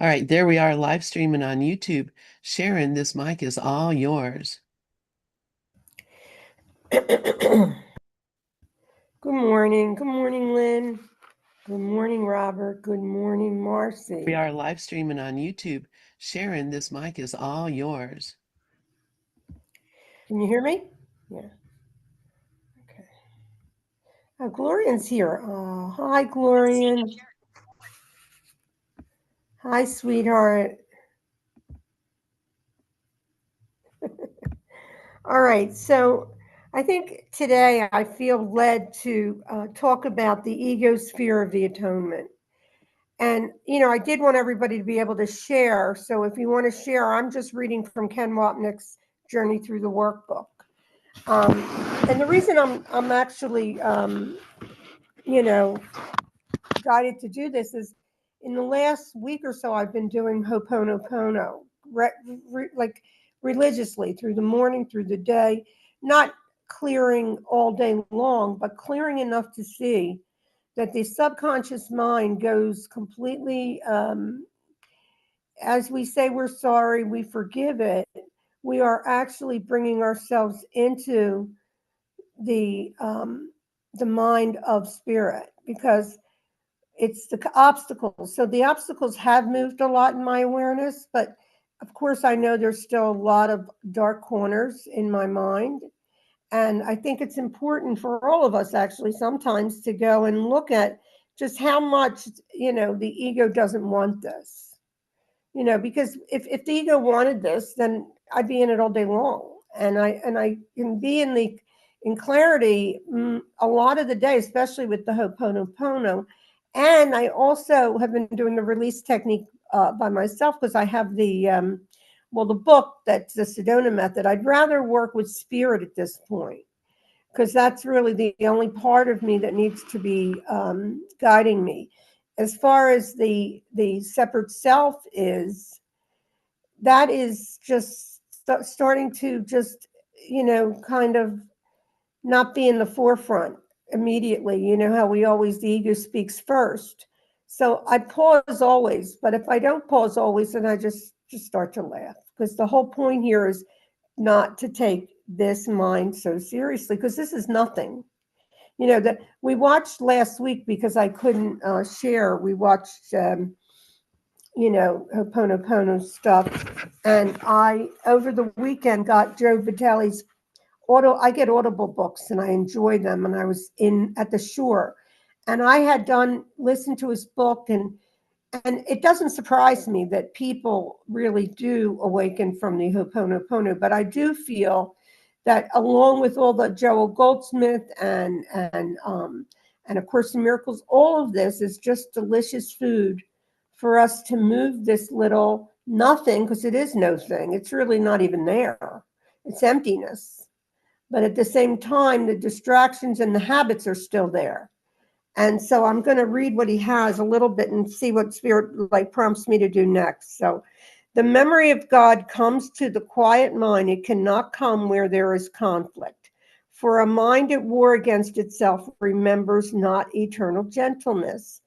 All right, there we are live streaming on YouTube. Sharon, this mic is all yours. Good morning. Good morning, Lynn. Good morning, Robert. Good morning, We Marcy. are live streaming on YouTube. Sharon, this mic is all yours. Can you hear me? Yeah. Okay. Glorian's here. Hi, Glorian. Hi, sweetheart. All right. So I think today I feel led to talk about the ego sphere of the atonement. And, I did want everybody to be able to share. So if you want to share, I'm just reading from Ken Wapnick's Journey Through the Workbook. Um, and the reason I'm actually you know guided to do this is in the last week or so I've been doing Ho'oponopono like religiously through the morning, through the day, not clearing all day long, but clearing enough to see that the subconscious mind goes completely, as we say we're sorry, we forgive it, we are actually bringing ourselves into the um, the mind of spirit, because it's the obstacles. So the obstacles have moved a lot in my awareness, but of course I know there's still a lot of dark corners in my mind. And I think it's important for all of us actually sometimes to go and look at just how much, the ego doesn't want this. Because if the ego wanted this, then I'd be in it all day long. And I can be in clarity a lot of the day, especially with the Ho'oponopono. And I also have been doing the release technique by myself, because I have the book that's the Sedona method. I'd rather work with spirit at this point, because that's really the only part of me that needs to be guiding me. As far as the separate self is, that is just starting to just kind of not be in the forefront immediately. You know how we always, the ego speaks first. So I pause always, but if I don't pause always, then I just start to laugh, because the whole point here is not to take this mind so seriously, because this is nothing. That we watched last week, because I couldn't share. We watched Ho'oponopono stuff, and I over the weekend got Joe Vitale's I get Audible books and I enjoy them, and I was in at the shore, and I had done listened to his book, and it doesn't surprise me that people really do awaken from the Ho'oponopono, but I do feel that along with all the Joel Goldsmith and of course the miracles, all of this is just delicious food for us to move this little nothing, because it is no thing. It's really not even there. It's emptiness. But at the same time, the distractions and the habits are still there. And so I'm going to read what he has a little bit and see what spirit like prompts me to do next. So the memory of God comes to the quiet mind. It cannot come where there is conflict. For a mind at war against itself remembers not eternal gentleness.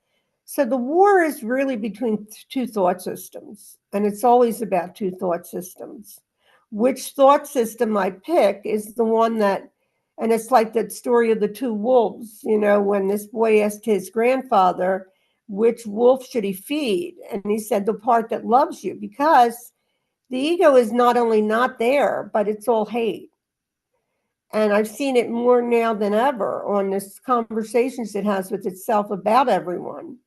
So the war is really between two thought systems, and it's always about two thought systems. Which thought system I pick is the one that, and it's like that story of the two wolves, when this boy asked his grandfather, which wolf should he feed? And he said, the part that loves you, because the ego is not only not there, but it's all hate. And I've seen it more now than ever on this conversations it has with itself about everyone,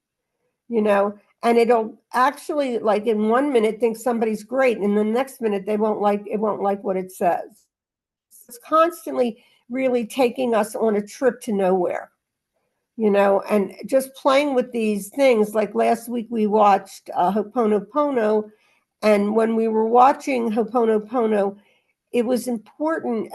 you know, and it'll actually, like, in 1 minute think somebody's great, and the next minute it won't like what it says. So it's constantly really taking us on a trip to nowhere, and just playing with these things. Like last week we watched Ho'oponopono, and when we were watching Ho'oponopono, it was important.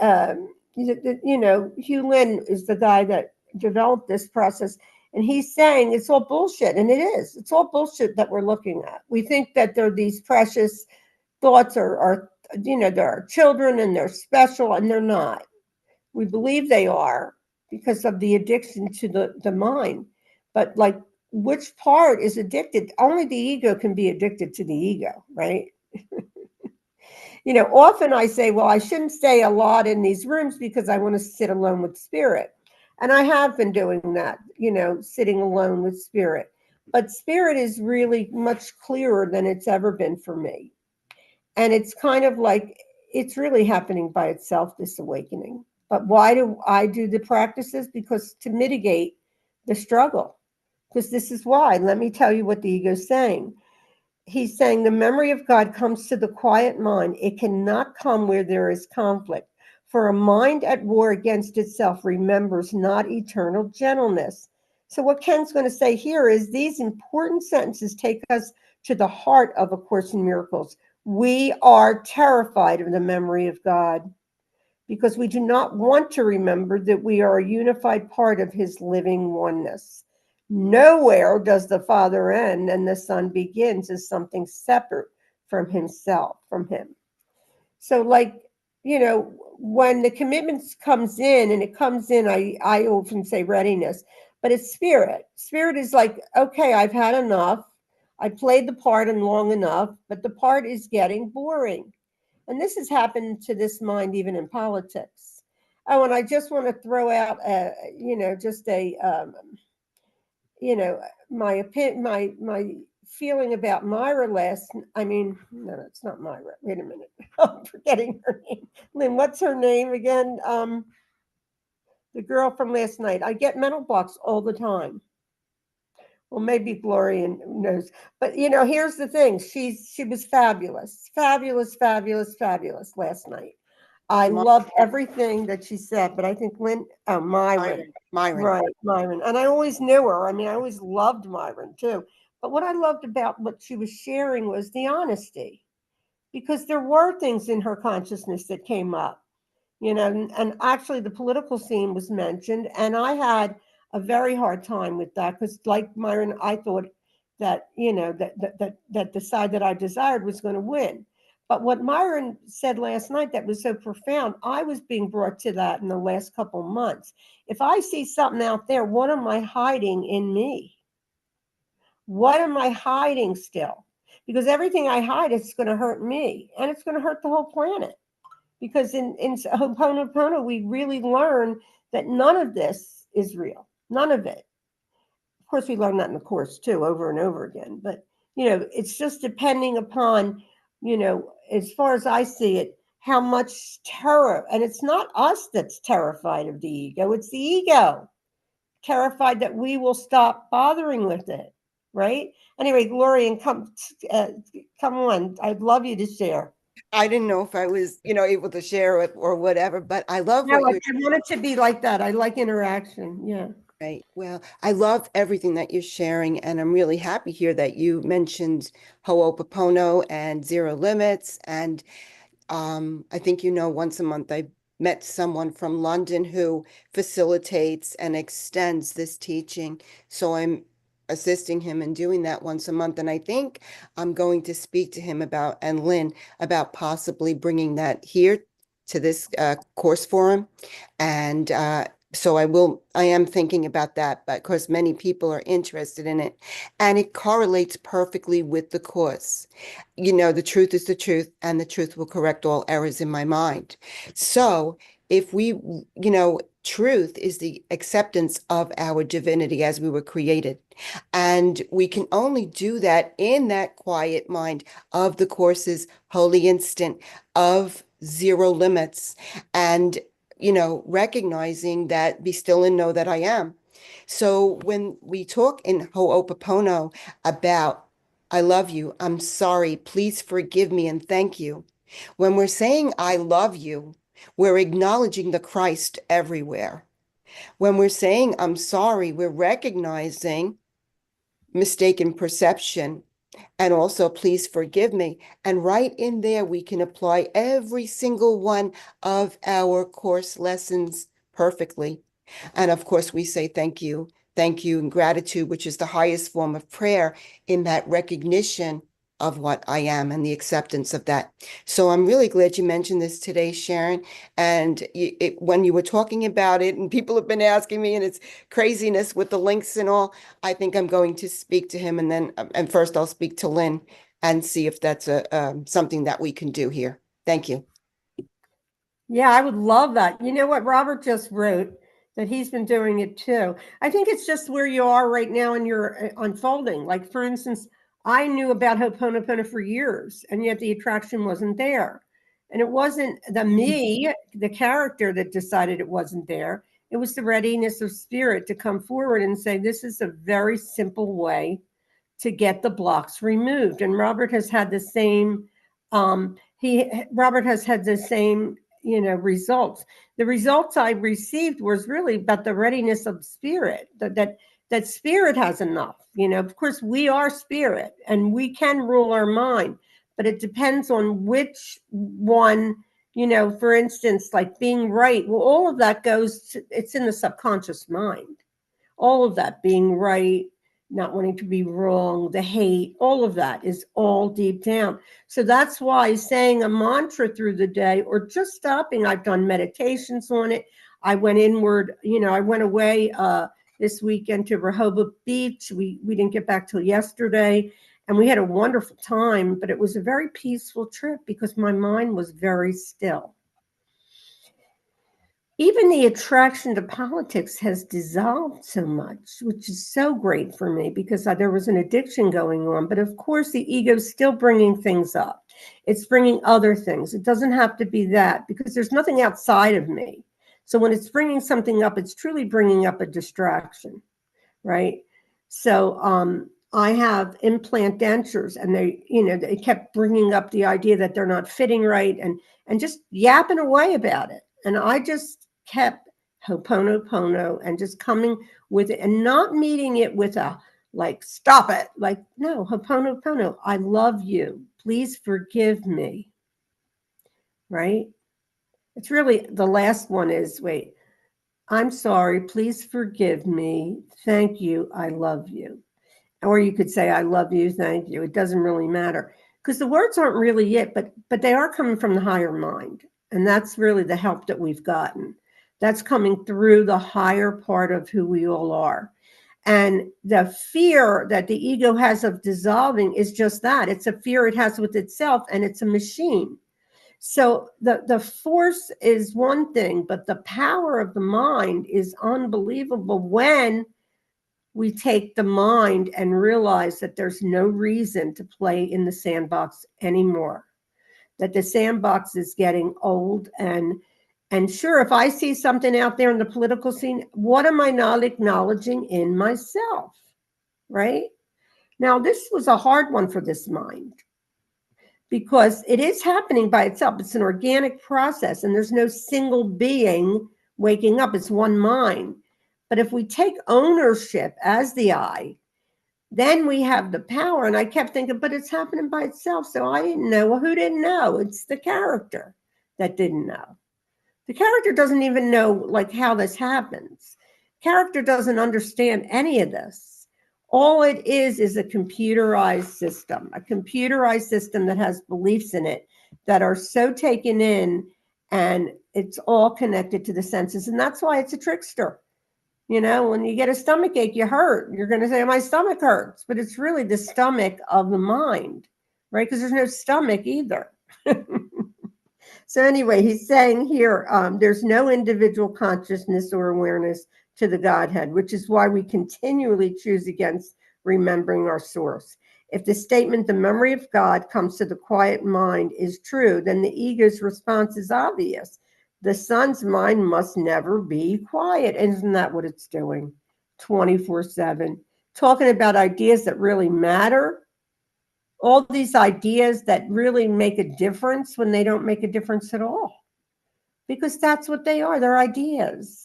Hugh Lynn is the guy that developed this process, and he's saying it's all bullshit, and it is. It's all bullshit that we're looking at. We think that they're these precious thoughts, are they're our children and they're special, and they're not. We believe they are because of the addiction to the mind. But like which part is addicted? Only the ego can be addicted to the ego, right? Often I say, well, I shouldn't stay a lot in these rooms because I want to sit alone with spirit. And I have been doing that, sitting alone with spirit. But spirit is really much clearer than it's ever been for me. And it's kind of like it's really happening by itself, this awakening. But why do I do the practices? Because to mitigate the struggle. Because this is why. Let me tell you what the ego is saying. He's saying the memory of God comes to the quiet mind. It cannot come where there is conflict. For a mind at war against itself remembers not eternal gentleness. So, what Ken's going to say here is these important sentences take us to the heart of A Course in Miracles. We are terrified of the memory of God because we do not want to remember that we are a unified part of his living oneness. Nowhere does the Father end and the Son begins as something separate from himself, from him. So, when the commitments comes in, and it comes in, I often say readiness, but it's spirit. Spirit is like, okay, I've had enough. I played the part and long enough, but the part is getting boring. And this has happened to this mind even in politics. Oh, and I just want to throw out, just you know, my opinion, my feeling about Myra last. I mean, no, it's not Myra. Wait a minute, I'm forgetting her name. Lynn, what's her name again? The girl from last night. I get mental blocks all the time. Well, maybe Gloria knows, but here's the thing: she was fabulous, fabulous, fabulous, fabulous last night. I My, loved everything that she said, but I think Myron, Myron. right, Myron. And I always knew her. I mean, I always loved Myron too. But what I loved about what she was sharing was the honesty, because there were things in her consciousness that came up, and actually the political scene was mentioned. And I had a very hard time with that because, like Myron, I thought that, that the side that I desired was going to win. But what Myron said last night that was so profound, I was being brought to that in the last couple months. If I see something out there, what am I hiding in me? What am I hiding still? Because everything I hide is going to hurt me, and it's going to hurt the whole planet. Because in Ho'oponopono, we really learn that none of this is real. None of it. Of course, we learn that in the course too, over and over again. But it's just depending upon, as far as I see it, how much terror. And it's not us that's terrified of the ego; it's the ego terrified that we will stop bothering with it. Right? Anyway, Gloria, come on. I'd love you to share. I didn't know if I was, able to share it or whatever, but I love No, what I you're want it to be like that. I like interaction. Yeah. right. Well, I love everything that you're sharing, and I'm really happy here that you mentioned Ho'oponopono and zero limits. And I think once a month I met someone from London who facilitates and extends this teaching. So I'm assisting him in doing that once a month. And I think I'm going to speak to him about, and Lynn, about possibly bringing that here to this course forum. And so I am thinking about that, but of course, many people are interested in it. And it correlates perfectly with the course. The truth is the truth, and the truth will correct all errors in my mind. So if truth is the acceptance of our divinity as we were created. And we can only do that in that quiet mind of the course's holy instant of zero limits. And recognizing that be still and know that I am. So when we talk in Ho'oponopono about I love you, I'm sorry, please forgive me and thank you. When we're saying I love you, we're acknowledging the Christ everywhere. When we're saying I'm sorry, we're recognizing mistaken perception and also please forgive me. And right in there, we can apply every single one of our course lessons perfectly. And of course, we say thank you, and gratitude, which is the highest form of prayer in that recognition of what I am and the acceptance of that. So I'm really glad you mentioned this today, Sharon. And when you were talking about it, and people have been asking me, and it's craziness with the links and all, I think I'm going to speak to him, and then and first I'll speak to Lynn and see if that's something that we can do here. Thank you. Yeah, I would love that. You know what? Robert just wrote that he's been doing it too. I think it's just where you are right now in your unfolding. Like, for instance, I knew about Ho'oponopono for years, and yet the attraction wasn't there. And it wasn't the me, the character, that decided it wasn't there. It was the readiness of spirit to come forward and say, this is a very simple way to get the blocks removed. And Robert has had the same, Robert has had the same, results. The results I received was really about the readiness of spirit, that spirit has enough. Of course, we are spirit and we can rule our mind, but it depends on which one, for instance, like being right. Well, all of that it's in the subconscious mind. All of that, being right, not wanting to be wrong, the hate, all of that is all deep down. So that's why saying a mantra through the day or just stopping, I've done meditations on it. I went inward, I went away this weekend to Rehoboth Beach. We didn't get back till yesterday, and we had a wonderful time, but it was a very peaceful trip because my mind was very still. Even the attraction to politics has dissolved so much, which is so great for me because there was an addiction going on. But of course, the ego's still bringing things up. It's bringing other things. It doesn't have to be that because there's nothing outside of me. So when it's bringing something up, it's truly bringing up a distraction, right? So I have implant dentures, and they kept bringing up the idea that they're not fitting right, and just yapping away about it. And I just kept Ho'oponopono and just coming with it and not meeting it with a like, stop it. Like, no, Ho'oponopono, I love you. Please forgive me. Right? It's really, the last one is, wait, I'm sorry. Please forgive me. Thank you. I love you. Or you could say, I love you. Thank you. It doesn't really matter because the words aren't really it, but they are coming from the higher mind. And that's really the help that we've gotten. That's coming through the higher part of who we all are. And the fear that the ego has of dissolving is just that. It's a fear it has with itself, and it's a machine. So the force is one thing, but the power of the mind is unbelievable when we take the mind and realize that there's no reason to play in the sandbox anymore, that the sandbox is getting old. And sure, if I see something out there in the political scene, what am I not acknowledging in myself, right? Now, this was a hard one for this mind because it is happening by itself. It's an organic process, and there's no single being waking up. It's one mind. But if we take ownership as the I, then we have the power. And I kept thinking, but it's happening by itself. So I didn't know. Well, who didn't know? It's the character that didn't know. The character doesn't even know like how this happens. Character doesn't understand any of this. All it is a computerized system that has beliefs in it that are so taken in, and it's all connected to the senses. And that's why it's a trickster. When you get a stomach ache, you hurt. You're going to say, my stomach hurts, but it's really the stomach of the mind, right? Because there's no stomach either. So anyway, he's saying here, there's no individual consciousness or awareness to the Godhead, which is why we continually choose against remembering our source. If the statement, the memory of God comes to the quiet mind, is true, then the ego's response is obvious. The son's mind must never be quiet. Isn't that what it's doing? 24/7. Talking about ideas that really matter. All these ideas that really make a difference when they don't make a difference at all. Because that's what they are. They're ideas.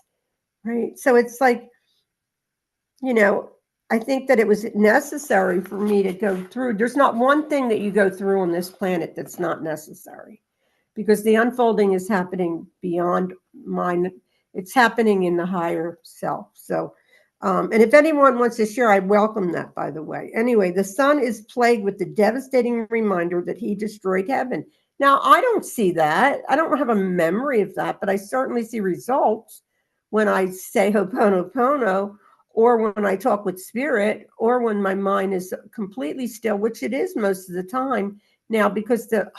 Right? So it's like, I think that it was necessary for me to go through. There's not one thing that you go through on this planet that's not necessary. Because the unfolding is happening beyond mine. It's happening in the higher self. So And if anyone wants to share, I welcome that, by the way. Anyway, the son is plagued with the devastating reminder that he destroyed heaven. Now, I don't see that. I don't have a memory of that, but I certainly see results when I say Ho'oponopono, or when I talk with spirit, or when my mind is completely still, which it is most of the time now, because the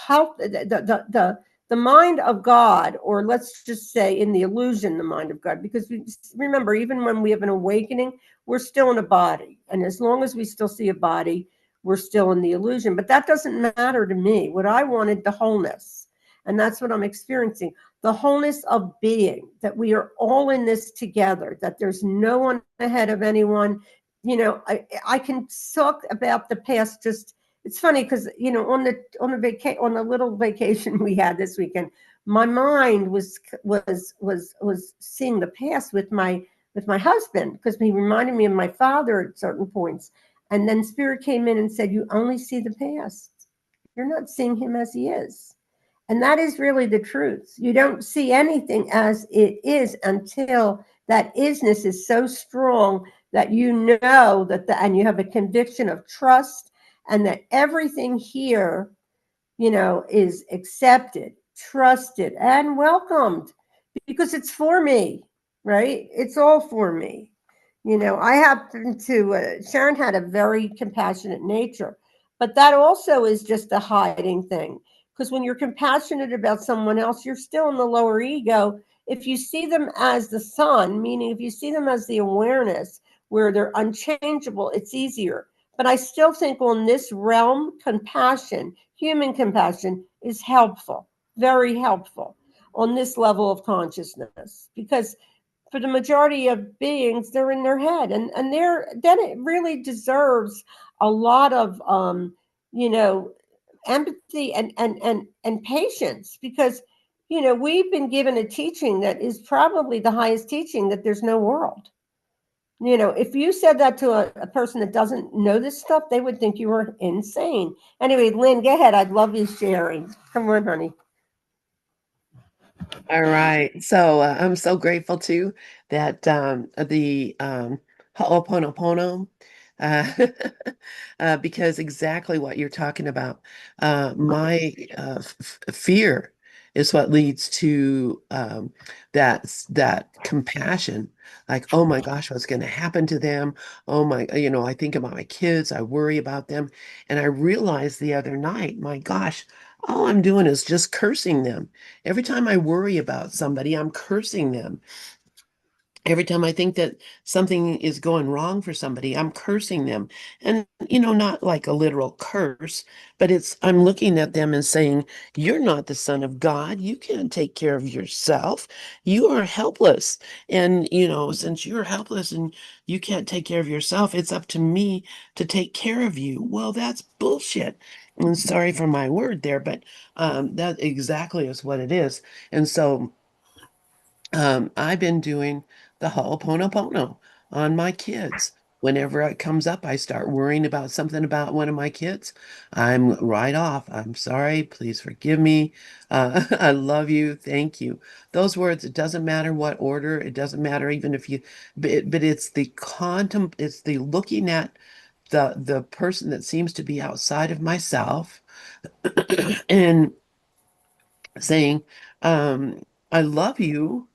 mind of God, or let's just say in the illusion, the mind of God, because we remember, even when we have an awakening, we're still in a body. And as long as we still see a body, we're still in the illusion. But that doesn't matter to me. What I wanted, the wholeness. And that's what I'm experiencing. The wholeness of being, that we are all in this together, that there's no one ahead of anyone. I can talk about the past. Just, it's funny because on the little vacation we had this weekend, my mind was seeing the past with my husband, because he reminded me of my father at certain points. And then spirit came in and said, you only see the past. You're not seeing him as he is. And that is really the truth. You don't see anything as it is until that isness is so strong that you know that and you have a conviction of trust, and that everything here, is accepted, trusted, and welcomed, because it's for me, right? It's all for me. I happen to, Sharon had a very compassionate nature, but that also is just a hiding thing. Because when you're compassionate about someone else, you're still in the lower ego. If you see them as the sun, meaning if you see them as the awareness where they're unchangeable, it's easier. But I still think on this realm, compassion, human compassion, is helpful, very helpful on this level of consciousness, because for the majority of beings, they're in their head, and then it really deserves a lot of empathy and patience, because we've been given a teaching that is probably the highest teaching, that there's no world. If you said that to a person that doesn't know this stuff, they would think you were insane. Anyway, Lynn, go ahead. I'd love you sharing. Come on, honey. All right. So I'm so grateful too that the Ho'oponopono, uh, because exactly what you're talking about. My fear is what leads to that compassion. Like, oh my gosh, what's going to happen to them? Oh my, I think about my kids, I worry about them. And I realized the other night, my gosh, all I'm doing is just cursing them. Every time I worry about somebody, I'm cursing them. Every time I think that something is going wrong for somebody, I'm cursing them. And, not like a literal curse, but I'm looking at them and saying, you're not the son of God. You can't take care of yourself. You are helpless. And, since you're helpless and you can't take care of yourself, it's up to me to take care of you. Well, that's bullshit. And sorry for my word there, but that exactly is what it is. And so, I've been doing the Ho'oponopono on my kids. Whenever it comes up, I start worrying about something about one of my kids. I'm right off. I'm sorry. Please forgive me. I love you. Thank you. Those words, it doesn't matter what order. It doesn't matter even if you, but it's it's the looking at the person that seems to be outside of myself and saying, I love you,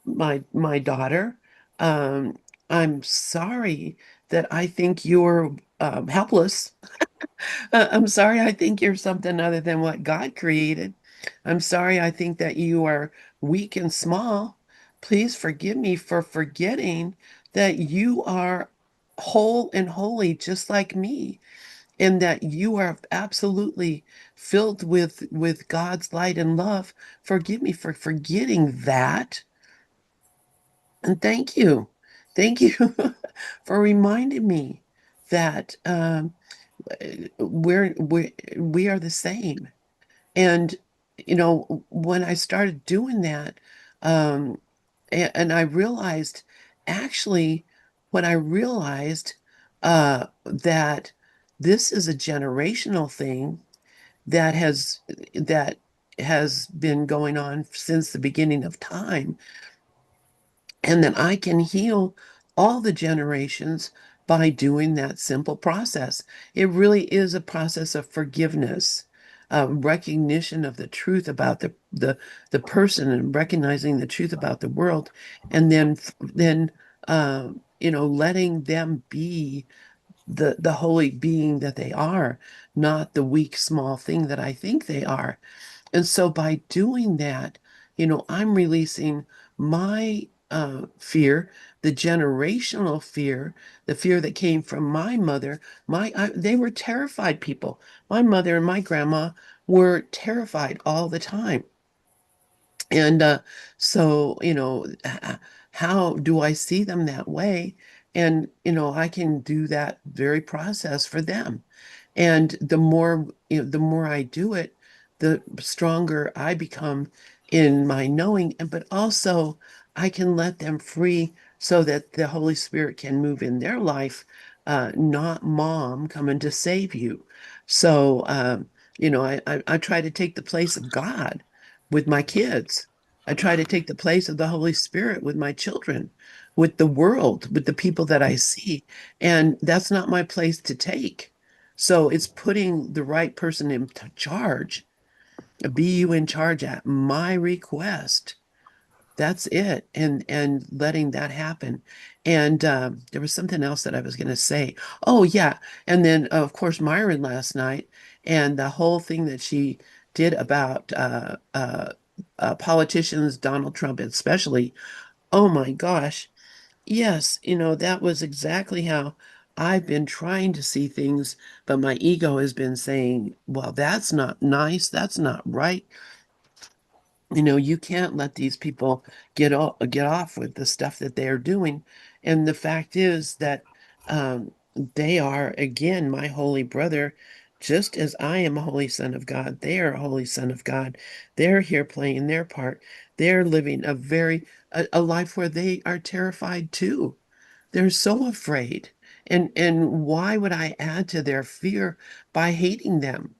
my daughter. Um, I'm sorry that I think you're helpless. I'm sorry I think you're something other than what God created. I'm sorry I think that you are weak and small. Please forgive me for forgetting that you are whole and holy just like me, and that you are absolutely filled with God's light and love. Forgive me for forgetting that. And thank you. Thank you for reminding me that we are the same. And when I started doing that, and I realized, actually, when I realized that this is a generational thing that that has been going on since the beginning of time, and that I can heal all the generations by doing that simple process. It really is a process of forgiveness, recognition of the truth about the person and recognizing the truth about the world, and then letting them be the holy being that they are, not the weak, small thing that I think they are. And so by doing that, I'm releasing my fear, the generational fear, the fear that came from my mother. They were terrified people. My mother and my grandma were terrified all the time. And so, how do I see them that way? And, I can do that very process for them. And the more I do it, the stronger I become in my knowing. But also, I can let them free so that the Holy Spirit can move in their life, not mom coming to save you. So, I try to take the place of God with my kids. I try to take the place of the Holy Spirit with my children, with the world, with the people that I see. And that's not my place to take. So it's putting the right person in charge. Be you in charge at my request. That's it. And letting that happen. And there was something else that I was going to say. Oh, yeah. And then, of course, Myron last night and the whole thing that she did about politicians, Donald Trump especially. Oh my gosh. Yes, that was exactly how I've been trying to see things, but my ego has been saying, well, that's not nice. That's not right. You can't let these people get off with the stuff that they're doing. And the fact is that they are, again, my holy brother, just as I am a holy son of God. They are a holy son of God. They're here playing their part. They're living a life where they are terrified too. They're so afraid. And why would I add to their fear by hating them?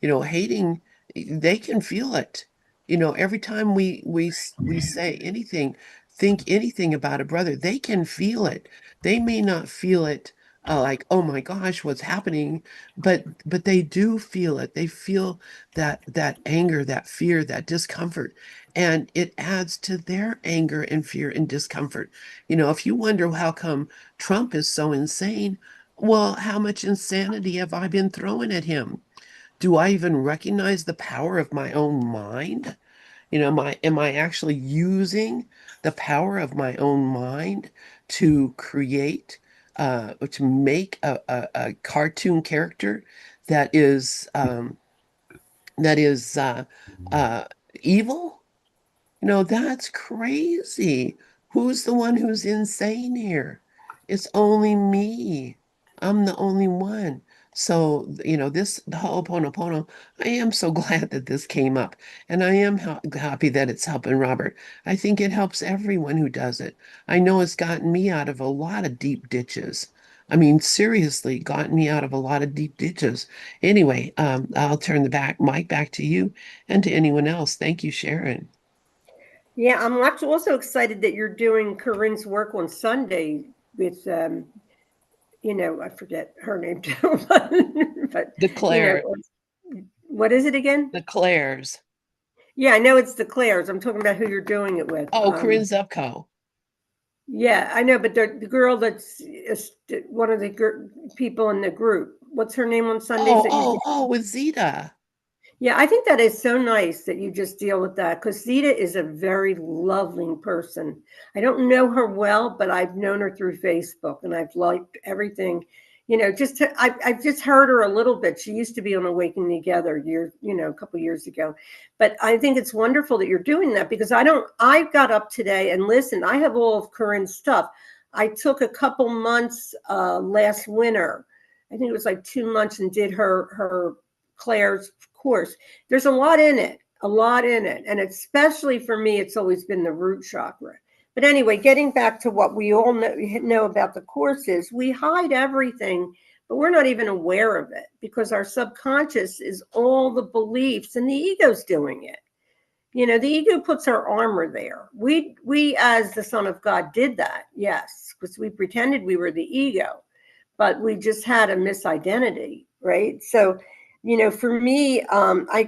Hating, they can feel it. Every time we say anything, think anything about a brother, they can feel it. They may not feel it like, oh my gosh, what's happening? But they do feel it. They feel that anger, that fear, that discomfort. And it adds to their anger and fear and discomfort. If you wonder how come Trump is so insane, well, how much insanity have I been throwing at him? Do I even recognize the power of my own mind? Am I actually using the power of my own mind to create, to make a cartoon character that is that is evil? That's crazy. Who's the one who's insane here? It's only me. I'm the only one. So, the Ho'oponopono, I am so glad that this came up. And I am happy that it's helping Robert. I think it helps everyone who does it. I know it's gotten me out of a lot of deep ditches. I mean, seriously, gotten me out of a lot of deep ditches. Anyway, I'll turn the mic back to you and to anyone else. Thank you, Sharon. Yeah, I'm also excited that you're doing Corinne's work on Sunday with, I forget her name too, but, The Claire, what is it again? the Claires. Yeah, I know it's the Claires. I'm talking about who you're doing it with. Oh, Corinne Zupko. Yeah, I know, but the girl that's one of the people in the group. What's her name on Sundays Oh, that you do? oh, oh, with Zeta. Yeah, I think that is so nice that you just deal with that because Zita is a very lovely person. I don't know her well, but I've known her through Facebook and I've liked everything. I've just heard her a little bit. She used to be on Awakening Together a couple years ago. But I think it's wonderful that you're doing that because I got up today and listened. I have all of Corinne's stuff. I took a couple months last winter. I think it was like 2 months and did her Claire's course. There's a lot in it, a lot in it. And especially for me, it's always been the root chakra. But anyway, getting back to what we all know about the course is we hide everything, but we're not even aware of it because our subconscious is all the beliefs and the ego's doing it. The ego puts our armor there. We as the Son of God did that, yes, because we pretended we were the ego, but we just had a misidentity, right? So, for me, I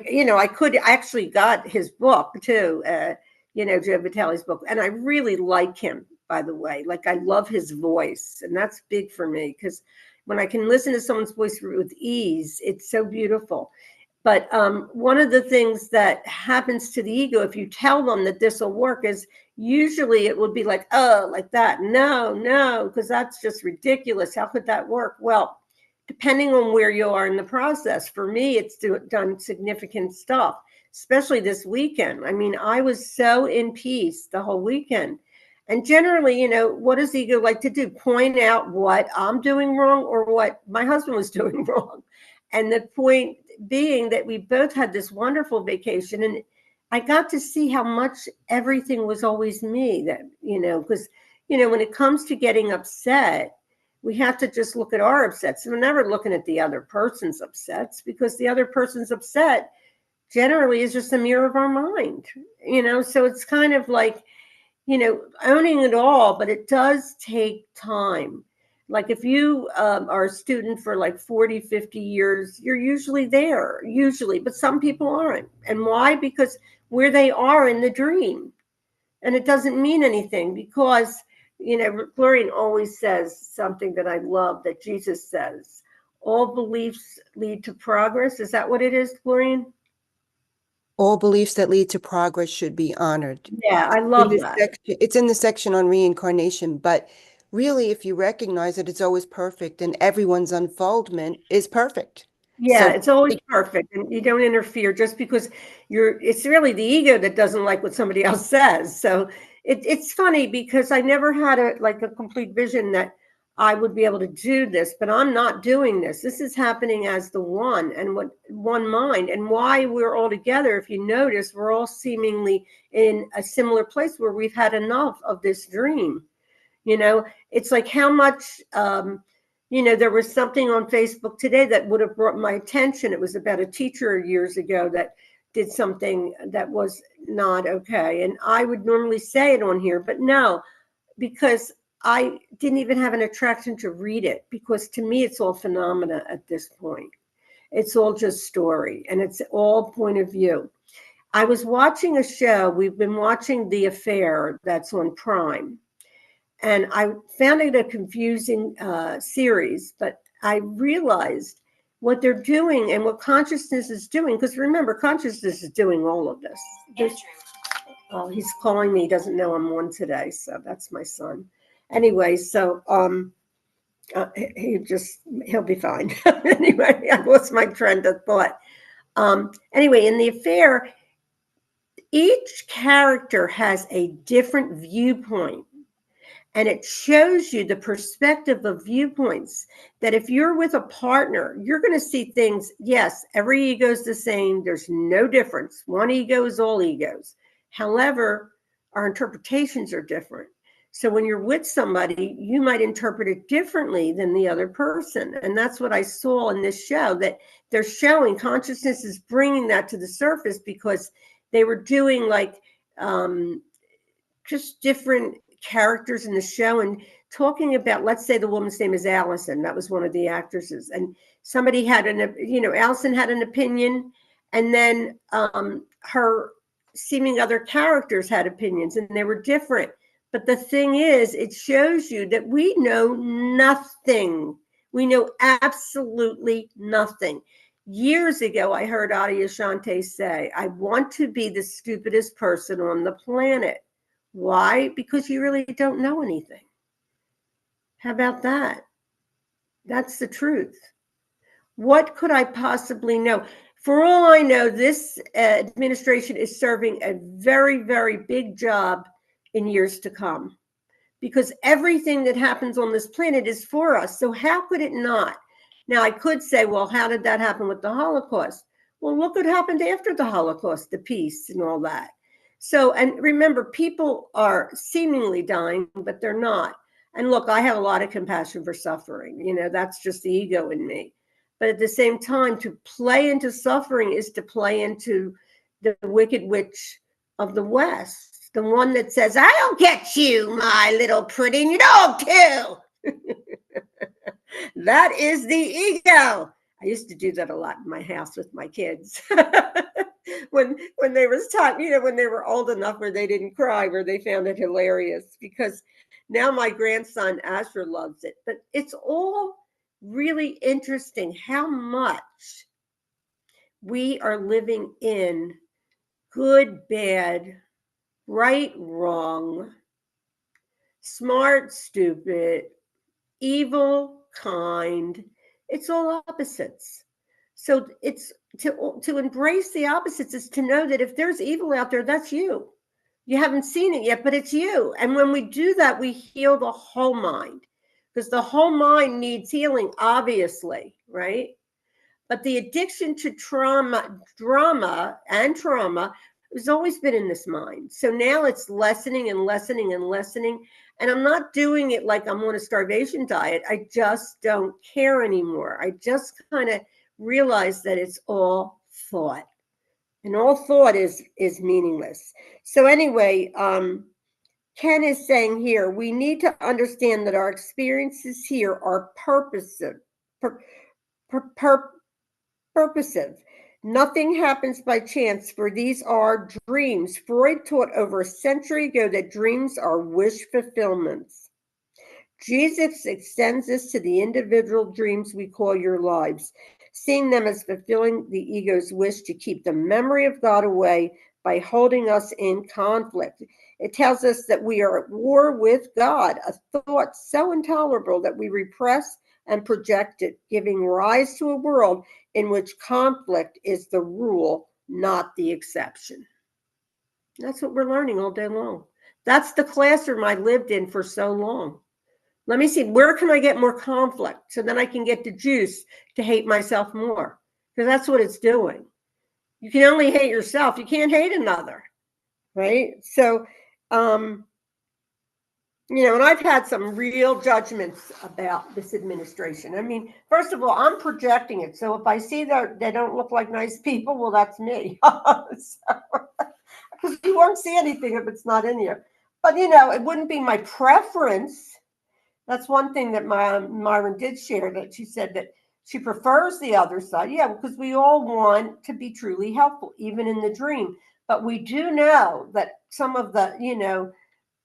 actually got his book too, Joe Vitale's book, and I really like him, by the way. Like, I love his voice, and that's big for me, because when I can listen to someone's voice with ease, it's so beautiful. But one of the things that happens to the ego, if you tell them that this will work, is usually it would be like, oh, like that. No, because that's just ridiculous. How could that work? Well, depending on where you are in the process. For me, it's done significant stuff, especially this weekend. I mean, I was so in peace the whole weekend. And generally, what does ego like to do? Point out what I'm doing wrong or what my husband was doing wrong. And the point being that we both had this wonderful vacation, and I got to see how much everything was always me, that, because, when it comes to getting upset, we have to just look at our upsets. We're never looking at the other person's upsets, because the other person's upset generally is just a mirror of our mind, so it's kind of like, owning it all, but it does take time. Like, if you are a student for like 40, 50 years, you're usually there, but some people aren't. And why? Because where they are in the dream. And it doesn't mean anything, because, Glorian always says something that I love, that Jesus says, all beliefs lead to progress. Is that what it is, Glorian? All beliefs that lead to progress should be honored. Yeah, I love that. It's in the section on reincarnation, but really, if you recognize that it's always perfect and everyone's unfoldment is perfect. Yeah, So it's always perfect, and you don't interfere, just because it's really the ego that doesn't like what somebody else says. So it's funny, because I never had a complete vision that I would be able to do this, but I'm not doing this. This is happening as the one, and what one mind, and why we're all together. If you notice, we're all seemingly in a similar place where we've had enough of this dream. It's like, how much, there was something on Facebook today that would have brought my attention. It was about a teacher years ago that did something that was not okay. And I would normally say it on here, but no, because I didn't even have an attraction to read it, because to me, it's all phenomena at this point. It's all just story, and it's all point of view. I was watching a show. We've been watching The Affair, that's on Prime. And I found it a confusing series, but I realized what they're doing and what consciousness is doing. Because remember, consciousness is doing all of this. Oh, he's calling me. He doesn't know I'm on today, so that's my son. Anyway, so he'll be fine. Anyway, I lost my train of thought. Anyway, in The Affair, each character has a different viewpoint. And it shows you the perspective of viewpoints, that if you're with a partner, you're going to see things. Yes, every ego is the same. There's no difference. One ego is all egos. However, our interpretations are different. So when you're with somebody, you might interpret it differently than the other person. And that's what I saw in this show, that they're showing consciousness is bringing that to the surface, because they were doing just different characters in the show, and talking about, let's say the woman's name is Allison. That was one of the actresses. And somebody had Allison had an opinion, and then her seeming other characters had opinions, and they were different. But the thing is, it shows you that we know nothing. We know absolutely nothing. Years ago, I heard Adyashanti say, I want to be the stupidest person on the planet. Why? Because you really don't know anything. How about that? That's the truth. What could I possibly know? For all I know, this administration is serving a very, very big job in years to come, because everything that happens on this planet is for us. So how could it not? Now, I could say, well, how did that happen with the Holocaust? Well, look what happened after the Holocaust, the peace and all that. So, and remember, people are seemingly dying, but they're not. And look, I have a lot of compassion for suffering. That's just the ego in me. But at the same time, to play into suffering is to play into the wicked witch of the West, the one that says, I'll get you, my little pretty, and you don't too. That is the ego. I used to do that a lot in my house with my kids. when they was taught, when they were old enough where they didn't cry, where they found it hilarious, because now my grandson Asher loves it. But it's all really interesting how much we are living in good, bad, right, wrong, smart, stupid, evil, kind. It's all opposites. So it's to embrace the opposites is to know that if there's evil out there, that's you. You haven't seen it yet, but it's you. And when we do that, we heal the whole mind, because the whole mind needs healing, obviously, right? But the addiction to drama has always been in this mind. So now it's lessening and lessening and lessening. And I'm not doing it like I'm on a starvation diet. I just don't care anymore. I just kind of realize that it's all thought. And all thought is meaningless. So anyway, Ken is saying here, we need to understand that our experiences here are purposive. Purposive. Nothing happens by chance, for these are dreams. Freud taught over a century ago that dreams are wish fulfillments. Jesus extends this to the individual dreams we call your lives, seeing them as fulfilling the ego's wish to keep the memory of God away by holding us in conflict. It tells us that we are at war with God, a thought so intolerable that we repress and project it, giving rise to a world in which conflict is the rule, not the exception. That's what we're learning all day long. That's the classroom I lived in for so long. Let me see, where can I get more conflict so then I can get the juice to hate myself more? Because that's what it's doing. You can only hate yourself. You can't hate another, right? So, and I've had some real judgments about this administration. I mean, first of all, I'm projecting it. So if I see that they don't look like nice people, well, that's me. Because you won't see anything if it's not in you. But, it wouldn't be my preference. That's one thing that Myron did share, that she said that she prefers the other side. Yeah, because we all want to be truly helpful, even in the dream. But we do know that some of the,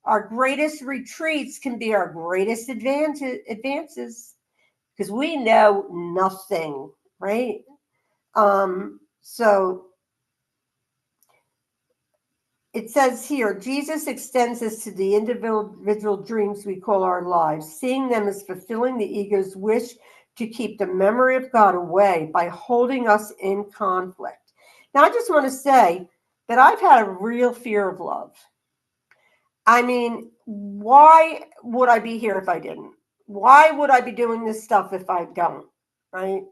our greatest retreats can be our greatest advances, because we know nothing, right? So it says here, Jesus extends this to the individual dreams we call our lives, seeing them as fulfilling the ego's wish to keep the memory of God away by holding us in conflict. Now, I just want to say that I've had a real fear of love. I mean, why would I be here if I didn't? Why would I be doing this stuff if I don't, right?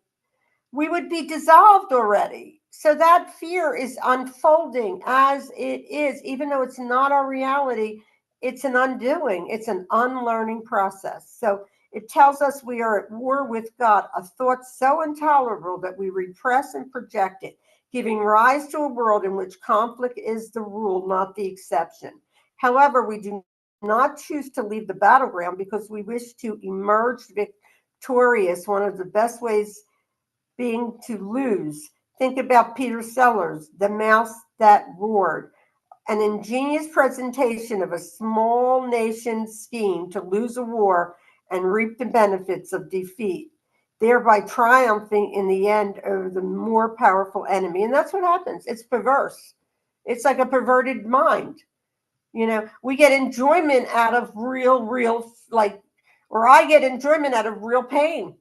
We would be dissolved already. So that fear is unfolding as it is, even though it's not our reality. It's an undoing, it's an unlearning process. So it tells us we are at war with God, a thought so intolerable that we repress and project it, giving rise to a world in which conflict is the rule, not the exception. However, we do not choose to leave the battleground because we wish to emerge victorious. One of the best ways being to lose. Think about Peter Sellers, The Mouse That Roared, an ingenious presentation of a small nation's scheme to lose a war and reap the benefits of defeat, thereby triumphing in the end over the more powerful enemy. And that's what happens. It's perverse. It's like a perverted mind. We get enjoyment out of or I get enjoyment out of real pain.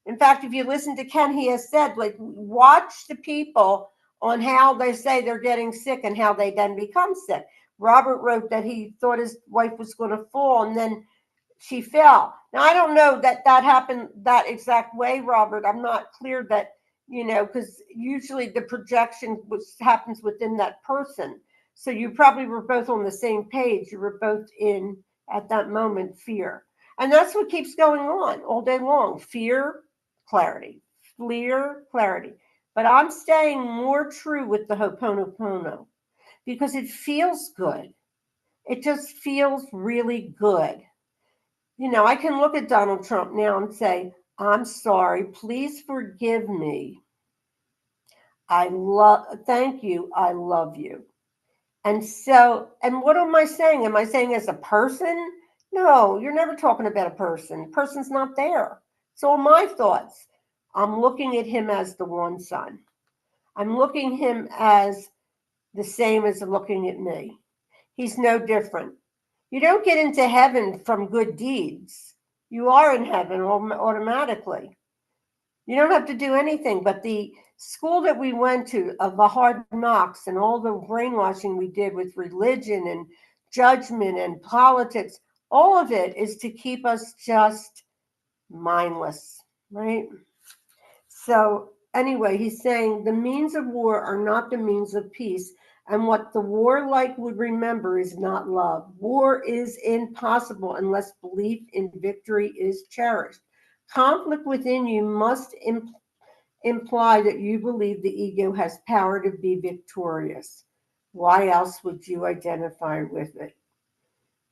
In fact, if you listen to Ken, he has said, watch the people on how they say they're getting sick and how they then become sick. Robert wrote that he thought his wife was going to fall and then she fell. Now, I don't know that happened that exact way, Robert. I'm not clear that, because usually the projection happens within that person. So you probably were both on the same page. You were both in, at that moment, fear. And that's what keeps going on all day long. Fear, clarity, clear clarity. But I'm staying more true with the Ho'oponopono. because it feels good. It just feels really good. I can look at Donald Trump now and say, I'm sorry, please forgive me. Thank you, I love you. And what am I saying? Am I saying as a person? No, you're never talking about a person. The person's not there. It's all my thoughts. I'm looking at him as the one son. I'm looking him as the same as looking at me. He's no different. You don't get into heaven from good deeds. You are in heaven automatically. You don't have to do anything, but the school that we went to of the hard knocks and all the brainwashing we did with religion and judgment and politics, all of it is to keep us just mindless, right? So anyway, he's saying the means of war are not the means of peace. And what the warlike would remember is not love. War is impossible unless belief in victory is cherished. Conflict within you must imply that you believe the ego has power to be victorious. Why else would you identify with it?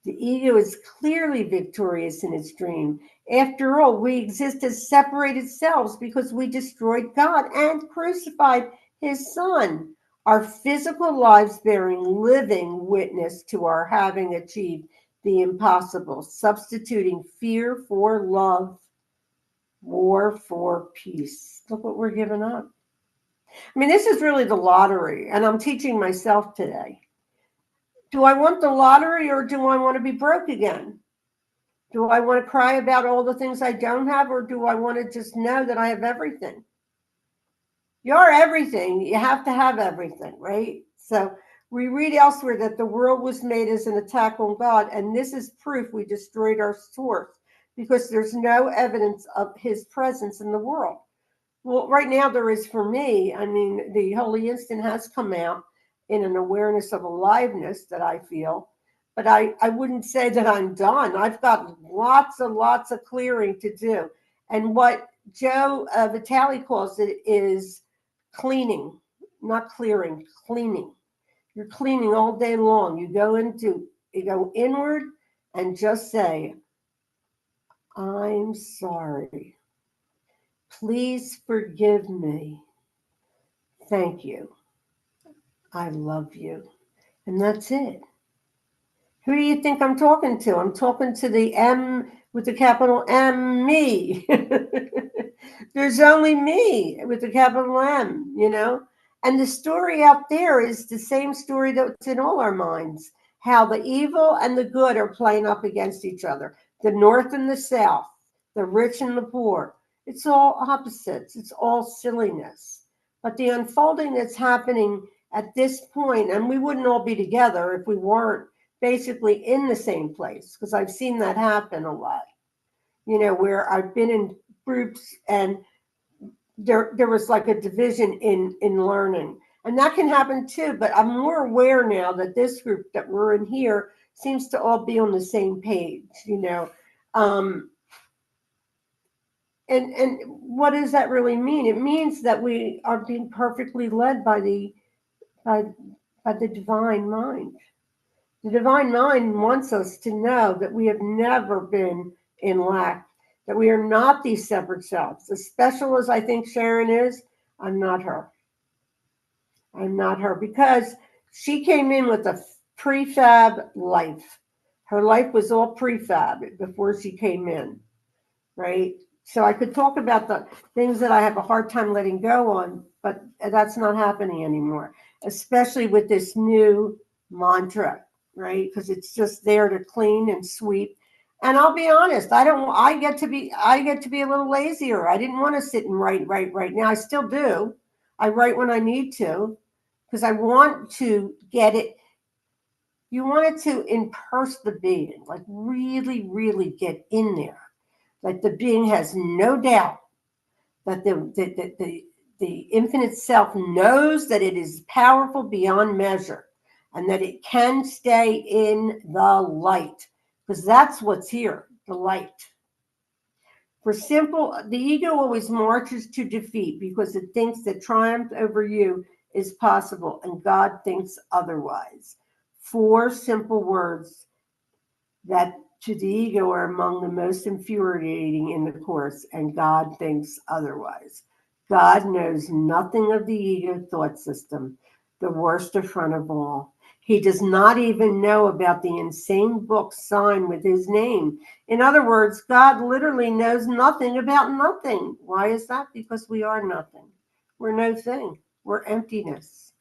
The ego is clearly victorious in its dream. After all, we exist as separated selves because we destroyed God and crucified his son. Our physical lives bearing living witness to our having achieved the impossible, substituting fear for love, war for peace. Look what we're giving up. I mean, this is really the lottery, and I'm teaching myself today. Do I want the lottery or do I want to be broke again? Do I want to cry about all the things I don't have, or do I want to just know that I have everything? You're everything. You have to have everything, right? So we read elsewhere that the world was made as an attack on God, and this is proof we destroyed our source because there's no evidence of his presence in the world. Well, right now there is for me. I mean, the Holy Instant has come out in an awareness of aliveness that I feel, but I wouldn't say that I'm done. I've got lots and lots of clearing to do. And what Joe Vitale calls it is cleaning, not clearing, cleaning. You're cleaning all day long. You go inward and just say, I'm sorry. Please forgive me. Thank you. I love you. And that's it. Who do you think I'm talking to? I'm talking to the M with the capital M, me. There's only me with the capital M, And the story out there is the same story that's in all our minds, how the evil and the good are playing up against each other, the North and the South, the rich and the poor. It's all opposites. It's all silliness. But the unfolding that's happening at this point, and we wouldn't all be together if we weren't basically in the same place, because I've seen that happen a lot, where I've been in groups and there was like a division in learning. And that can happen too, but I'm more aware now that this group that we're in here seems to all be on the same page, And what does that really mean? It means that we are being perfectly led by the divine mind. The divine mind wants us to know that we have never been in lack, that we are not these separate selves. As special as I think Sharon is, I'm not her. I'm not her because she came in with a prefab life. Her life was all prefab before she came in, right? So I could talk about the things that I have a hard time letting go on, but that's not happening anymore, especially with this new mantra, right? Because it's just there to clean and sweep. And I'll be honest, I get to be a little lazier. I didn't want to sit and write right now. I still do. I write when I need to because I want to get it. You want it to immerse the being, like really, really get in there. Like the being has no doubt that the infinite self knows that it is powerful beyond measure and that it can stay in the light, because that's what's here, the light. The ego always marches to defeat because it thinks that triumph over you is possible, and God thinks otherwise. 4 simple words that to the ego are among the most infuriating in the Course, and God thinks otherwise. God knows nothing of the ego thought system, the worst affront of all. He does not even know about the insane book signed with his name. In other words, God literally knows nothing about nothing. Why is that? Because we are nothing. We're no thing. We're emptiness.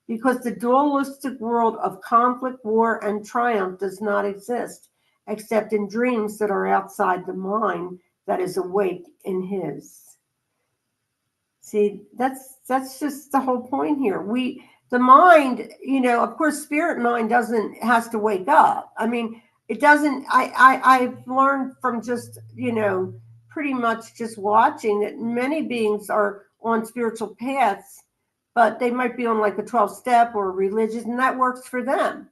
Because the dualistic world of conflict, war, and triumph does not exist, except in dreams that are outside the mind that is awake in his. See, that's just the whole point here. The mind, of course, spirit mind has to wake up. I mean, it doesn't. I've learned from just pretty much just watching that many beings are on spiritual paths, but they might be on like a 12-step or religious, and that works for them,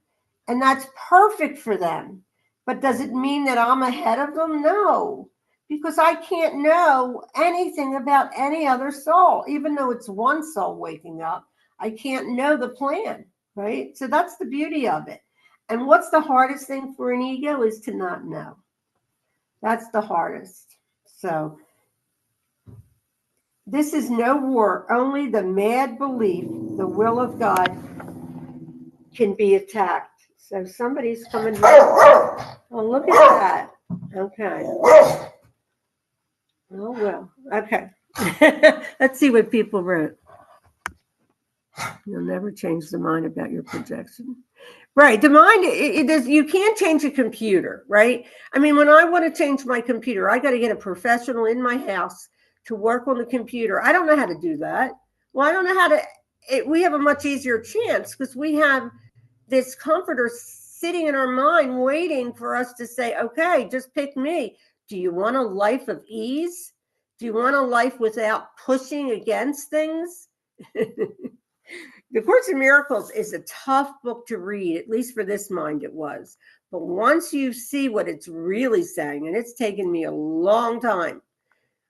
and that's perfect for them. But does it mean that I'm ahead of them? No. Because I can't know anything about any other soul, even though it's one soul waking up. I can't know the plan, right? So that's the beauty of it. And what's the hardest thing for an ego is to not know. That's the hardest. So this is no war. Only the mad belief, the will of God, can be attacked. So somebody's coming. Oh, look at that. Okay. Oh, well, okay. Let's see what people wrote. You'll never change the mind about your projection. Right. The mind, you can't change a computer, right? I mean, when I want to change my computer, I got to get a professional in my house to work on the computer. I don't know how to do that. Well, I don't know how to, we have a much easier chance because we have this comforter sitting in our mind waiting for us to say, okay, just pick me. Do you want a life of ease? Do you want a life without pushing against things? The Course in Miracles is a tough book to read, at least for this mind it was. But once you see what it's really saying, and it's taken me a long time,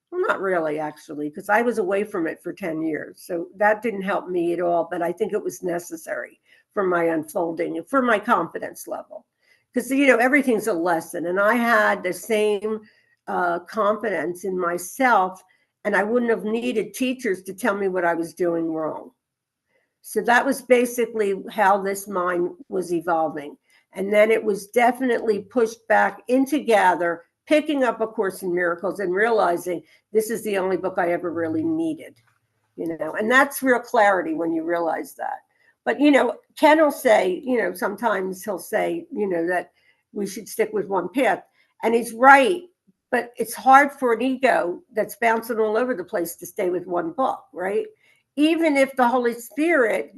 well, not really, actually, because I was away from it for 10 years. So that didn't help me at all, but I think it was necessary for my unfolding and for my confidence level. Because, everything's a lesson. And I had the same confidence in myself, and I wouldn't have needed teachers to tell me what I was doing wrong. So that was basically how this mind was evolving. And then it was definitely pushed back into gather, picking up A Course in Miracles and realizing this is the only book I ever really needed, and that's real clarity when you realize that. But, Ken will say, sometimes he'll say, that we should stick with one path. And he's right. But it's hard for an ego that's bouncing all over the place to stay with one book, right? Even if the Holy Spirit,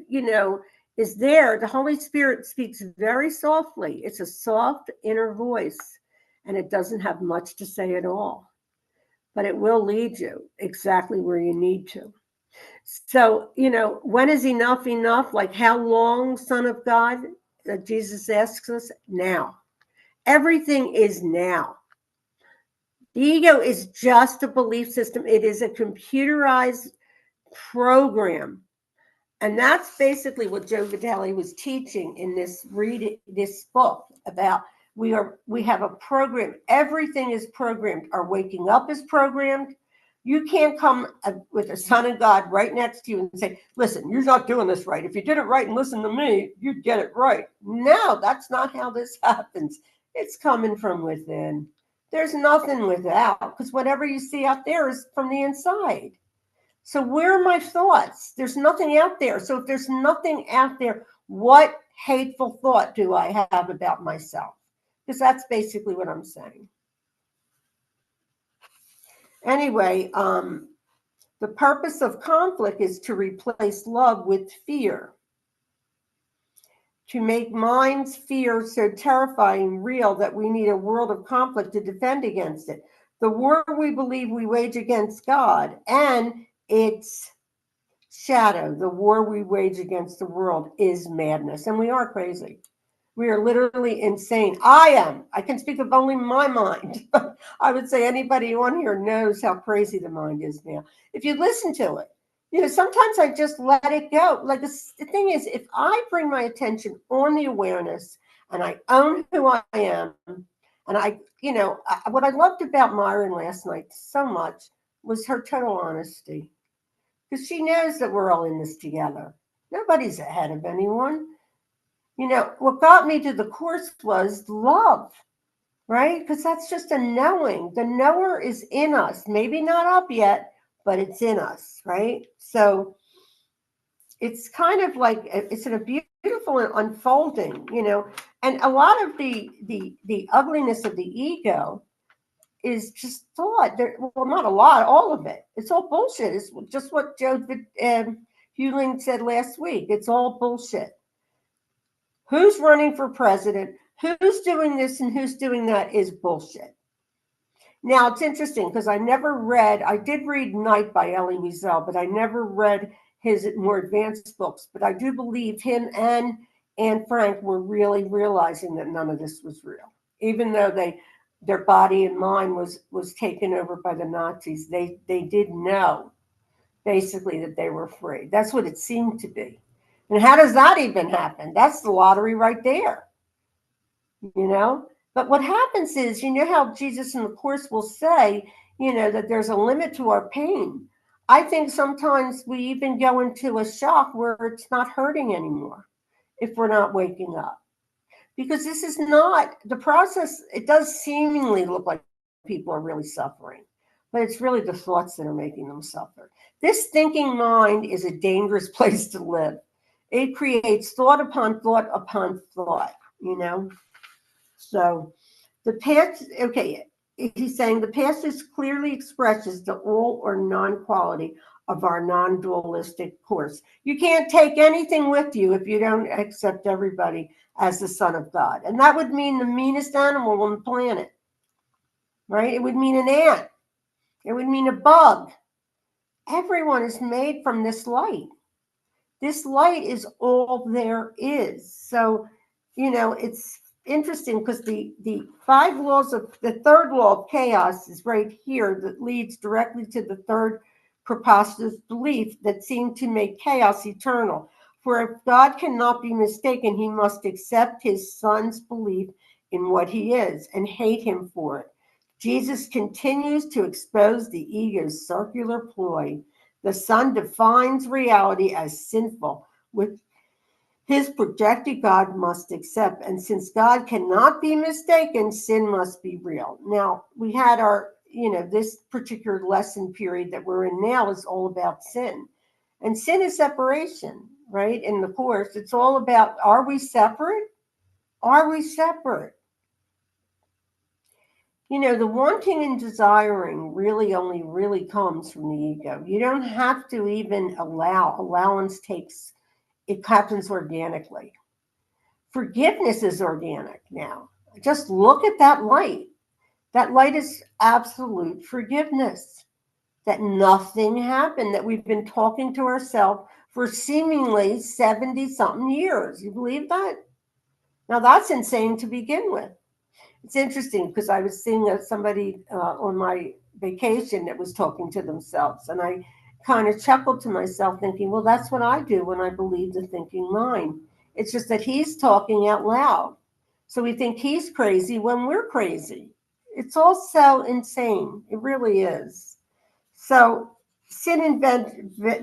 is there, the Holy Spirit speaks very softly. It's a soft inner voice, and it doesn't have much to say at all. But it will lead you exactly where you need to. So, when is enough enough? Like how long, Son of God? Jesus asks us now. Everything is now. The ego is just a belief system. It is a computerized program. And that's basically what Joe Vitale was teaching in this book about we have a program. Everything is programmed. Our waking up is programmed. You can't come with a Son of God right next to you and say, listen, you're not doing this right. If you did it right and listen to me, you'd get it right. No, that's not how this happens. It's coming from within. There's nothing without, because whatever you see out there is from the inside. So where are my thoughts? There's nothing out there. So if there's nothing out there, what hateful thought do I have about myself? Because that's basically what I'm saying. Anyway, the purpose of conflict is to replace love with fear. To make mind's fear so terrifying real that we need a world of conflict to defend against it. The war we believe we wage against God and its shadow, the war we wage against the world, is madness. And we are crazy. We are literally insane. I can speak of only my mind, but I would say anybody on here knows how crazy the mind is now. If you listen to it, sometimes I just let it go. Like the thing is, if I bring my attention on the awareness and I own who I am, and what I loved about Myron last night so much was her total honesty, because she knows that we're all in this together. Nobody's ahead of anyone. What got me to the course was love, right? Because that's just a knowing. The knower is in us, maybe not up yet, but it's in us, right? So it's kind of like it's a beautiful unfolding, and a lot of the ugliness of the ego is just thought. Well, not a lot, all of it. It's all bullshit. It's just what Joe Hewling said last week. It's all bullshit. Who's running for president? Who's doing this and who's doing that is bullshit. Now, it's interesting because I did read Night by Elie Wiesel, but I never read his more advanced books. But I do believe him and Anne Frank were really realizing that none of this was real. Even though their body and mind was taken over by the Nazis, they did know, basically, that they were free. That's what it seemed to be. And how does that even happen? That's the lottery right there, But what happens is, how Jesus in the Course will say, that there's a limit to our pain. I think sometimes we even go into a shock where it's not hurting anymore if we're not waking up. Because this is not the process. It does seemingly look like people are really suffering, but it's really the thoughts that are making them suffer. This thinking mind is a dangerous place to live. It creates thought upon thought upon thought, So the past, okay, he's saying the past is clearly expresses the all or non-quality of our non-dualistic course. You can't take anything with you if you don't accept everybody as the son of God. And that would mean the meanest animal on the planet, right? It would mean an ant. It would mean a bug. Everyone is made from this light. This light is all there is. So, it's interesting because the third law of chaos is right here that leads directly to the third preposterous belief that seemed to make chaos eternal. For if God cannot be mistaken, he must accept his son's belief in what he is and hate him for it. Jesus continues to expose the ego's circular ploy. The son defines reality as sinful, which his projected God must accept. And since God cannot be mistaken, sin must be real. Now, we had this particular lesson period that we're in now is all about sin. And sin is separation, right? In the Course, it's all about, are we separate? Are we separate? The wanting and desiring really comes from the ego. You don't have to even allow. Allowance it happens organically. Forgiveness is organic now. Just look at that light. That light is absolute forgiveness. That nothing happened, that we've been talking to ourselves for seemingly 70 something years. You believe that? Now that's insane to begin with. It's interesting because I was seeing somebody on my vacation that was talking to themselves, and I kind of chuckled to myself thinking, well, that's what I do when I believe the thinking mind. It's just that he's talking out loud. So we think he's crazy when we're crazy. It's all so insane. It really is. So sin and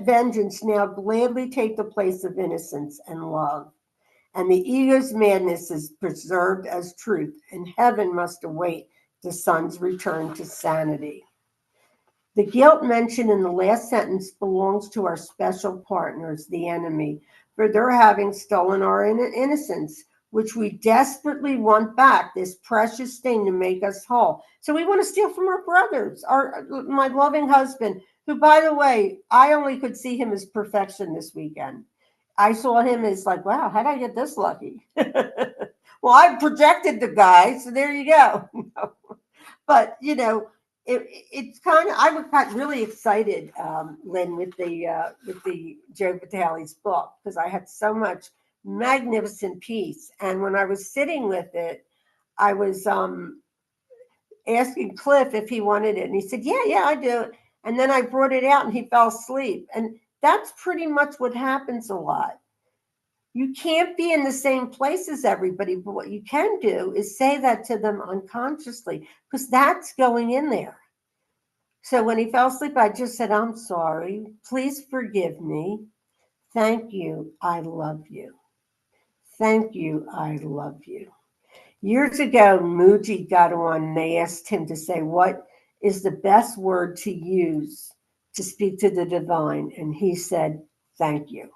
vengeance now gladly take the place of innocence and love. And the ego's madness is preserved as truth, and heaven must await the son's return to sanity. The guilt mentioned in the last sentence belongs to our special partners, the enemy, for their having stolen our innocence, which we desperately want back, this precious thing to make us whole. So we want to steal from our brothers, my loving husband, who, by the way, I only could see him as perfection this weekend. I saw him as like, wow, how did I get this lucky? Well, I projected the guy, so there you go. But, it's kind of, I got really excited, Lynn, with the Joe Vitale's book, because I had so much magnificent peace. And when I was sitting with it, I was asking Cliff if he wanted it. And he said, yeah, I do. And then I brought it out and he fell asleep. And that's pretty much what happens a lot. You can't be in the same place as everybody, but what you can do is say that to them unconsciously, because that's going in there. So when he fell asleep, I just said, I'm sorry. Please forgive me. Thank you. I love you. Thank you. I love you. Years ago, Muji got on and they asked him to say, what is the best word to use to speak to the divine? And he said, thank you.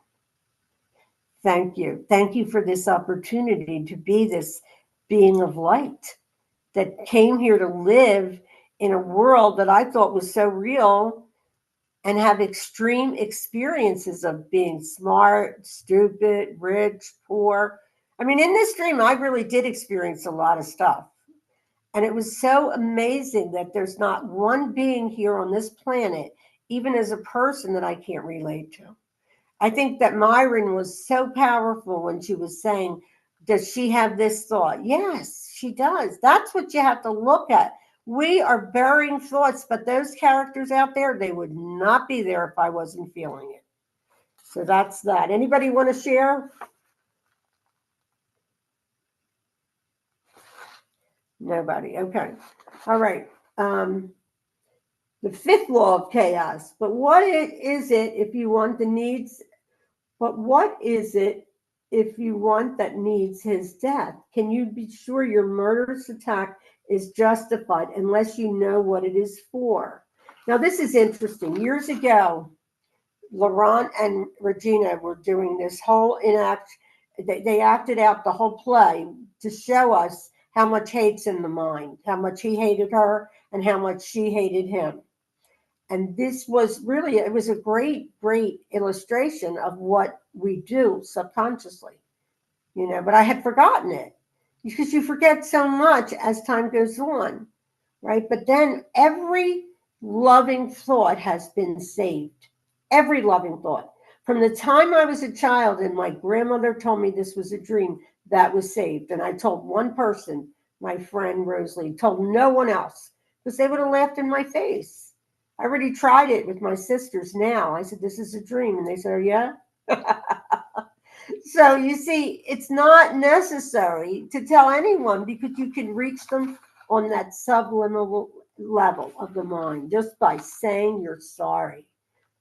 Thank you. Thank you for this opportunity to be this being of light that came here to live in a world that I thought was so real and have extreme experiences of being smart, stupid, rich, poor. I mean, in this dream, I really did experience a lot of stuff. And it was so amazing that there's not one being here on this planet, even as a person, that I can't relate to. I think that Myron was so powerful when she was saying, does she have this thought? Yes, she does. That's what you have to look at. We are burying thoughts, but those characters out there, they would not be there if I wasn't feeling it. So that's that. Anybody want to share? Nobody. Okay. All right. The fifth law of chaos. But what is it if you want the needs? But what is it if you want that needs his death? Can you be sure your murderous attack is justified unless you know what it is for? Now, this is interesting. Years ago, Laurent and Regina were doing this whole they acted out the whole play to show us how much hate's in the mind, how much he hated her and how much she hated him. And this was really, it was a great, great illustration of what we do subconsciously, but I had forgotten it because you forget so much as time goes on, right? But then every loving thought has been saved, every loving thought. From the time I was a child and my grandmother told me this was a dream, that was saved. And I told one person, my friend Rosalie, told no one else because they would have laughed in my face. I already tried it with my sisters now. I said, this is a dream. And they said, oh, yeah? So you see, it's not necessary to tell anyone because you can reach them on that subliminal level of the mind just by saying you're sorry.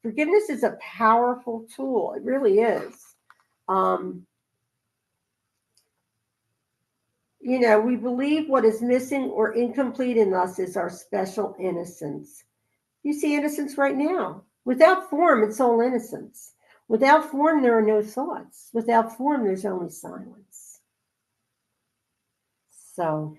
Forgiveness is a powerful tool. It really is. We believe what is missing or incomplete in us is our special innocence. You see innocence right now. Without form, it's all innocence. Without form, there are no thoughts. Without form, there's only silence. So,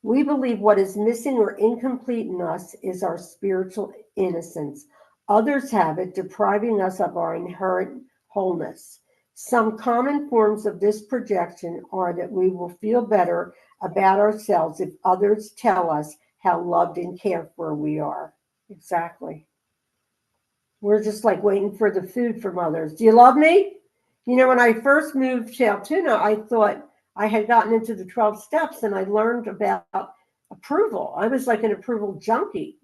we believe what is missing or incomplete in us is our spiritual innocence. Others have it, depriving us of our inherent wholeness. Some common forms of this projection are that we will feel better about ourselves if others tell us how loved and cared for we are. Exactly. We're just like waiting for the food from others. Do you love me? When I first moved to Altoona, I thought I had gotten into the 12 steps and I learned about approval. I was like an approval junkie,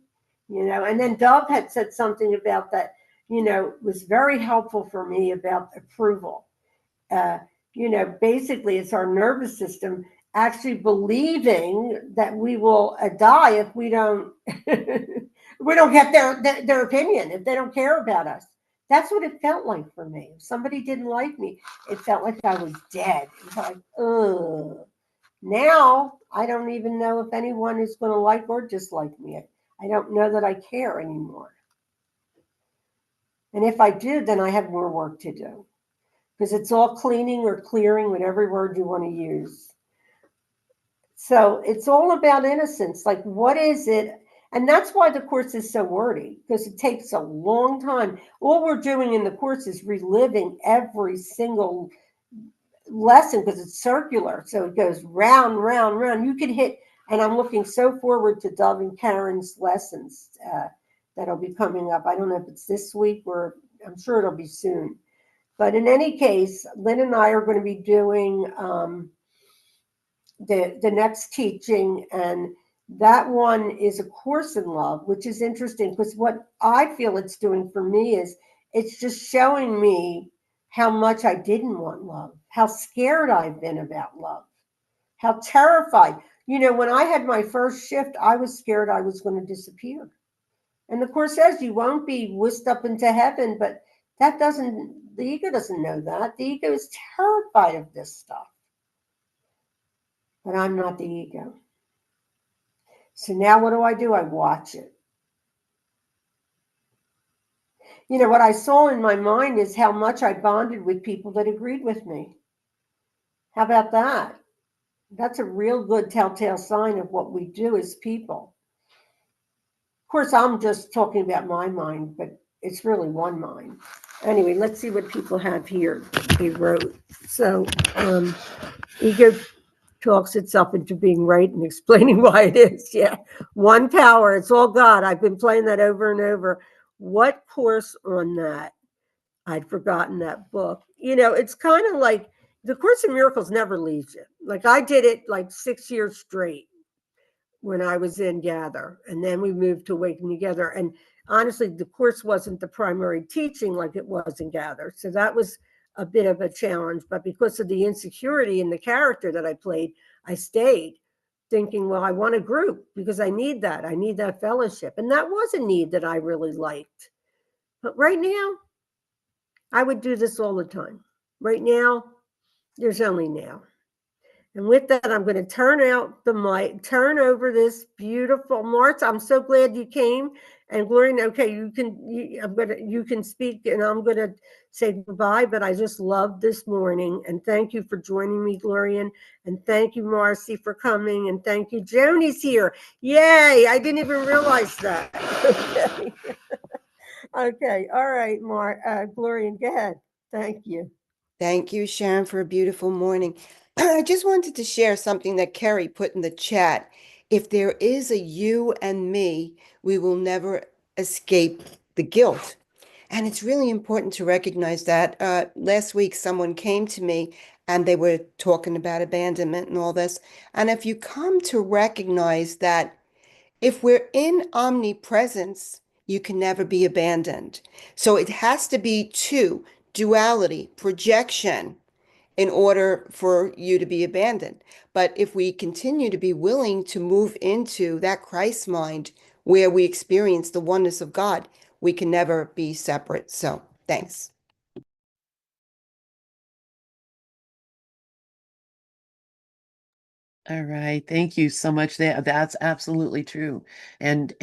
and then Dove had said something about that, was very helpful for me about approval. Basically it's our nervous system actually believing that we will die if we don't we don't get their opinion, if they don't care about us. That's what it felt like for me. If somebody didn't like me, it felt like I was dead. It was like, ugh. Now I don't even know if anyone is going to like or dislike me. I don't know that I care anymore. And if I do, then I have more work to do. Because it's all cleaning or clearing, whatever word you want to use. So it's all about innocence. Like, what is it? And that's why the course is so wordy, because it takes a long time. All we're doing in the course is reliving every single lesson because it's circular. So it goes round, round, round. You can hit, and I'm looking so forward to Dove and Karen's lessons that'll be coming up. I don't know if it's this week or I'm sure it'll be soon. But in any case, Lynn and I are going to be doing the next teaching, and That one is A Course in Love, which is interesting because what I feel it's doing for me is it's just showing me how much I didn't want love, how scared I've been about love, how terrified. You know, when I had my first shift, I was scared I was going to disappear. And the Course says you won't be whisked up into heaven, but the ego doesn't know that. The ego is terrified of this stuff. But I'm not the ego. So now what do? I watch it. You know, what I saw in my mind is how much I bonded with people that agreed with me. How about that? That's a real good telltale sign of what we do as people. Of course, I'm just talking about my mind, but it's really one mind. Anyway, let's see what people have here. They wrote. So, ego talks itself into being right and explaining why it is. Yeah. One power. It's all God. I've been playing that over and over. What course on that? I'd forgotten that book. You know, it's kind of like the Course in Miracles never leaves you. Like I did it like 6 years straight when I was in Gather, and then we moved to Awaken Together. And honestly, the Course wasn't the primary teaching like it was in Gather. So that was a bit of a challenge. But because of the insecurity in the character that I played, I stayed thinking, well, I want a group because I need that. I need that fellowship. And that was a need that I really liked. But right now, I would do this all the time. Right now, there's only now. And with that, I'm going to turn out the mic, turn over this beautiful Martha. I'm so glad you came. And Gloria, okay, you can speak, and I'm going to say goodbye. But I just loved this morning, and thank you for joining me, Gloria, and thank you, Marcy, for coming, and thank you, Joni's here. Yay! I didn't even realize that. Okay, okay, all right, Gloria, go ahead. Thank you. Thank you, Sharon, for a beautiful morning. I just wanted to share something that Kerry put in the chat. If there is a you and me, we will never escape the guilt. And it's really important to recognize that. Last week, someone came to me and they were talking about abandonment and all this. And if you come to recognize that if we're in omnipresence, you can never be abandoned. So it has to be two, duality, projection, in order for you to be abandoned. But if we continue to be willing to move into that Christ mind where we experience the oneness of God, we can never be separate. So thanks. All right. Thank you so much. That's absolutely true. And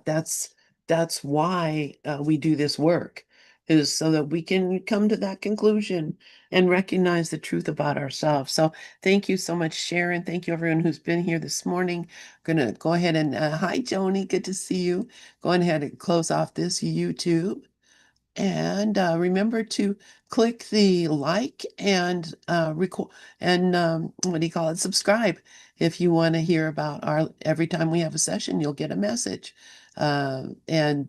that's why we do this work, is so that we can come to that conclusion and recognize the truth about ourselves. So thank you so much, Sharon. Thank you, everyone who's been here this morning. I'm gonna go ahead and hi, Joni. Good to see you. Go ahead and close off this YouTube. And remember to click the like and record and what do you call it? Subscribe if you want to hear about our every time we have a session, you'll get a message. And